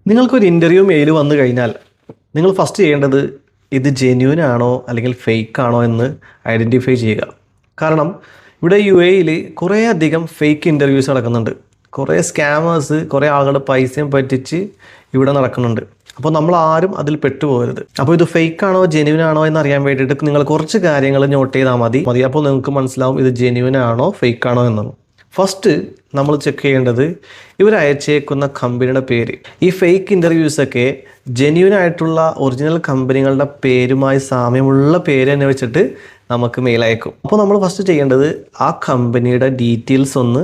നിങ്ങൾക്കൊരു interview mail വന്നു കഴിഞ്ഞാൽ നിങ്ങൾ ഫസ്റ്റ് ചെയ്യേണ്ടത് ഇത് ജെന്യൂൻ ആണോ അല്ലെങ്കിൽ ഫേക്ക് ആണോ എന്ന് ഐഡൻറ്റിഫൈ ചെയ്യുക. കാരണം ഇവിടെ UAE കുറേ അധികം ഫേക്ക് ഇൻ്റർവ്യൂസ് നടക്കുന്നുണ്ട്. കുറേ സ്കാമേഴ്സ്, കുറേ ആളുകളുടെ പൈസയും പറ്റിച്ച് ഇവിടെ നടക്കുന്നുണ്ട്. അപ്പോൾ നമ്മൾ ആരും അതിൽ പെട്ടുപോകരുത്. അപ്പോൾ ഇത് ഫേക്ക് ആണോ ജെന്യൂൻ ആണോ എന്നറിയാൻ വേണ്ടിയിട്ട് നിങ്ങൾ കുറച്ച് കാര്യങ്ങൾ നോട്ട് ചെയ്താൽ മതി. അപ്പോൾ നിങ്ങൾക്ക് മനസ്സിലാവും ഇത് ജെന്യൂൻ ആണോ ഫേക്ക് ആണോ എന്നത്. ഫസ്റ്റ് നമ്മൾ ചെക്ക് ചെയ്യേണ്ടത് ഇവർ അയച്ചേക്കുന്ന കമ്പനിയുടെ പേര്. ഈ ഫേക്ക് ഇൻ്റർവ്യൂസൊക്കെ ജെന്യൂൻ ആയിട്ടുള്ള ഒറിജിനൽ കമ്പനികളുടെ പേരുമായി സാമ്യമുള്ള പേര് തന്നെ വെച്ചിട്ട് നമുക്ക് മെയിൽ അയക്കും. അപ്പോൾ നമ്മൾ ഫസ്റ്റ് ചെയ്യേണ്ടത് ആ കമ്പനിയുടെ ഡീറ്റെയിൽസ് ഒന്ന്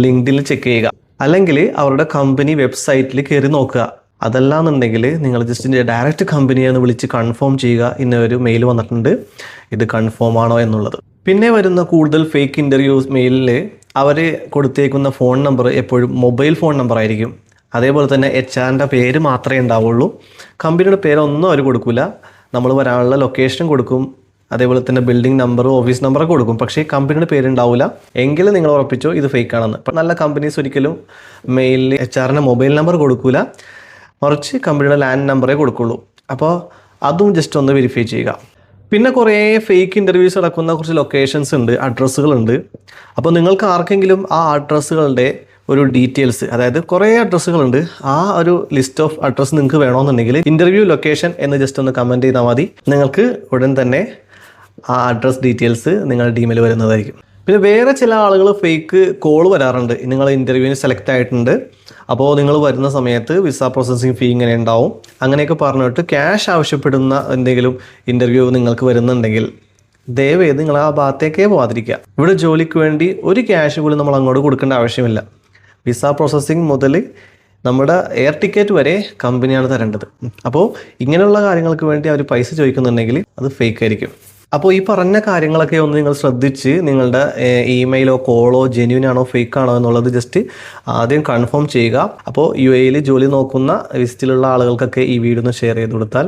ലിങ്ക്ഡിനിൽ ചെക്ക് ചെയ്യുക, അല്ലെങ്കിൽ അവരുടെ കമ്പനി വെബ്സൈറ്റിൽ കയറി നോക്കുക. അതല്ലാന്നുണ്ടെങ്കിൽ നിങ്ങൾ ജസ്റ്റ് ഡയറക്റ്റ് കമ്പനിയെ ഒന്ന് വിളിച്ച് കൺഫേം ചെയ്യുക, ഇന്നൊരു മെയിൽ വന്നിട്ടുണ്ട്, ഇത് കൺഫേം ആണോ എന്നുള്ളത്. പിന്നെ വരുന്ന കൂടുതൽ ഫേക്ക് ഇൻ്റർവ്യൂസ് മെയിലിൽ അവർ കൊടുത്തേക്കുന്ന ഫോൺ നമ്പർ എപ്പോഴും മൊബൈൽ ഫോൺ നമ്പർ ആയിരിക്കും. അതേപോലെ തന്നെ HR പേര് മാത്രമേ ഉണ്ടാവുള്ളൂ. കമ്പനിയുടെ പേരൊന്നും അവർ കൊടുക്കില്ല. നമ്മൾ വരാനുള്ള ലൊക്കേഷൻ കൊടുക്കും, അതേപോലെ തന്നെ ബിൽഡിംഗ് നമ്പർ, ഓഫീസ് നമ്പറൊക്കെ കൊടുക്കും. പക്ഷേ കമ്പനിയുടെ പേരുണ്ടാവില്ല. എങ്കിലും നിങ്ങൾ ഉറപ്പിച്ചോ ഇത് ഫേക്ക് ആണെന്ന്. ഇപ്പം നല്ല കമ്പനീസ് ഒരിക്കലും മെയിലിൽ HR മൊബൈൽ നമ്പർ കൊടുക്കില്ല, മറിച്ച് കമ്പനിയുടെ ലാൻഡ് നമ്പറേ കൊടുക്കുള്ളൂ. അപ്പോൾ അതും ജസ്റ്റ് ഒന്ന് വെരിഫൈ ചെയ്യുക. പിന്നെ കുറേ ഫേക്ക് ഇൻ്റർവ്യൂസ് നടക്കുന്ന കുറച്ച് ലൊക്കേഷൻസ് ഉണ്ട്, അഡ്രസ്സുകളുണ്ട്. അപ്പോൾ നിങ്ങൾക്ക് ആർക്കെങ്കിലും ആ അഡ്രസ്സുകളുടെ ഒരു ഡീറ്റെയിൽസ്, അതായത് കുറേ അഡ്രസ്സുകളുണ്ട്, ആ ഒരു ലിസ്റ്റ് ഓഫ് അഡ്രസ്സ് നിങ്ങൾക്ക് വേണമെന്നുണ്ടെങ്കിൽ ഇൻ്റർവ്യൂ ലൊക്കേഷൻ എന്ന് ജസ്റ്റ് ഒന്ന് കമൻറ്റ് ചെയ്താൽ മതി. നിങ്ങൾക്ക് ഉടൻ തന്നെ ആ അഡ്രസ് ഡീറ്റെയിൽസ് നിങ്ങളുടെ ഇമെയിൽ വരുന്നതായിരിക്കും. പിന്നെ വേറെ ചില ആളുകൾ ഫേക്ക് കോൾ വരാറുണ്ട്. നിങ്ങൾ ഇൻ്റർവ്യൂവിന് സെലക്ട് ആയിട്ടുണ്ട്, അപ്പോൾ നിങ്ങൾ വരുന്ന സമയത്ത് വിസ പ്രോസസ്സിങ് ഫീ ഇങ്ങനെ ഉണ്ടാവും, അങ്ങനെയൊക്കെ പറഞ്ഞിട്ട് ക്യാഷ് ആവശ്യപ്പെടുന്ന എന്തെങ്കിലും ഇൻ്റർവ്യൂ നിങ്ങൾക്ക് വരുന്നുണ്ടെങ്കിൽ ദയവേത് നിങ്ങൾ ആ ഭാഗത്തേക്കേ പോകാതിരിക്കുക. ഇവിടെ ജോലിക്ക് വേണ്ടി ഒരു ക്യാഷ് പോലും നമ്മൾ അങ്ങോട്ട് കൊടുക്കേണ്ട ആവശ്യമില്ല. വിസ പ്രോസസ്സിങ് മുതൽ നമ്മുടെ എയർ ടിക്കറ്റ് വരെ കമ്പനിയാണ് തരേണ്ടത്. അപ്പോൾ ഇങ്ങനെയുള്ള കാര്യങ്ങൾക്ക് വേണ്ടി അവർ പൈസ ചോദിക്കുന്നുണ്ടെങ്കിൽ അത് ഫേക്ക് ആയിരിക്കും. അപ്പോൾ ഈ പറഞ്ഞ കാര്യങ്ങളൊക്കെ ഒന്ന് നിങ്ങൾ ശ്രദ്ധിച്ച് നിങ്ങളുടെ ഇമെയിലോ കോളോ ജെന്യൂൻ ആണോ ഫേക്ക് ആണോ എന്നുള്ളത് ജസ്റ്റ് ആദ്യം കൺഫേം ചെയ്യുക. അപ്പോൾ UAE ജോലി നോക്കുന്ന വിസിറ്റിലുള്ള ആളുകൾക്കൊക്കെ ഈ വീഡിയോ ഒന്ന് ഷെയർ ചെയ്ത് കൊടുത്താൽ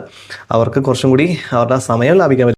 അവർക്ക് കുറച്ചും കൂടി അവരുടെ സമയം ലാഭിക്കാൻ പറ്റും.